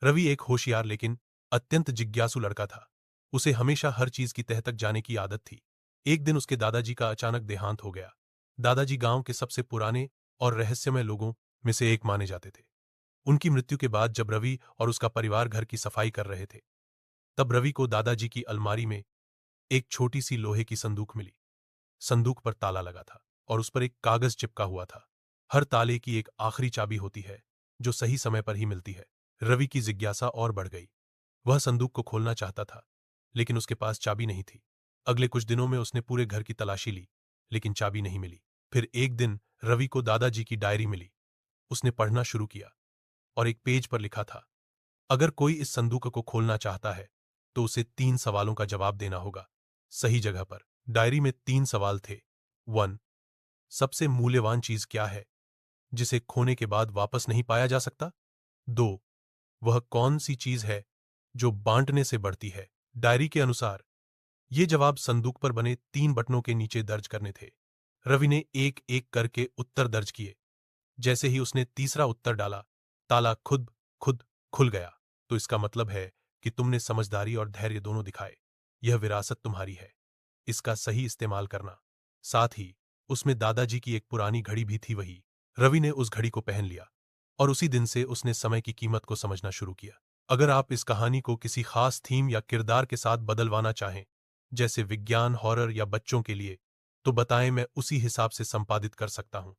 रवि एक होशियार लेकिन अत्यंत जिज्ञासु लड़का था। उसे हमेशा हर चीज की तह तक जाने की आदत थी। एक दिन उसके दादाजी का अचानक देहांत हो गया। दादाजी गांव के सबसे पुराने और रहस्यमय लोगों में से एक माने जाते थे। उनकी मृत्यु के बाद जब रवि और उसका परिवार घर की सफाई कर रहे थे, तब रवि को दादाजी की अलमारी में एक छोटी सी लोहे की संदूक मिली। संदूक पर ताला लगा था और उस पर एक कागज चिपका हुआ था। हर ताले की एक आखिरी चाबी होती है जो सही समय पर ही मिलती है। रवि की जिज्ञासा और बढ़ गई। वह संदूक को खोलना चाहता था, लेकिन उसके पास चाबी नहीं थी। अगले कुछ दिनों में उसने पूरे घर की तलाशी ली, लेकिन चाबी नहीं मिली। फिर एक दिन रवि को दादाजी की डायरी मिली। उसने पढ़ना शुरू किया और एक पेज पर लिखा था, अगर कोई इस संदूक को खोलना चाहता है तो उसे 3 सवालों का जवाब देना होगा, सही जगह पर। डायरी में 3 सवाल थे। 1. सबसे मूल्यवान चीज क्या है जिसे खोने के बाद वापस नहीं पाया जा सकता? 2. वह कौन सी चीज है जो बांटने से बढ़ती है? डायरी के अनुसार ये जवाब संदूक पर बने 3 बटनों के नीचे दर्ज करने थे। रवि ने एक एक करके उत्तर दर्ज किए। जैसे ही उसने तीसरा उत्तर डाला, ताला खुद खुद खुल गया। तो इसका मतलब है कि तुमने समझदारी और धैर्य दोनों दिखाए। यह विरासत तुम्हारी है, इसका सही इस्तेमाल करना। साथ ही उसमें दादाजी की एक पुरानी घड़ी भी थी। वही रवि ने उस घड़ी को पहन लिया और उसी दिन से उसने समय की कीमत को समझना शुरू किया। अगर आप इस कहानी को किसी खास थीम या किरदार के साथ बदलवाना चाहें, जैसे विज्ञान, हॉरर या बच्चों के लिए, तो बताएं, मैं उसी हिसाब से संपादित कर सकता हूं।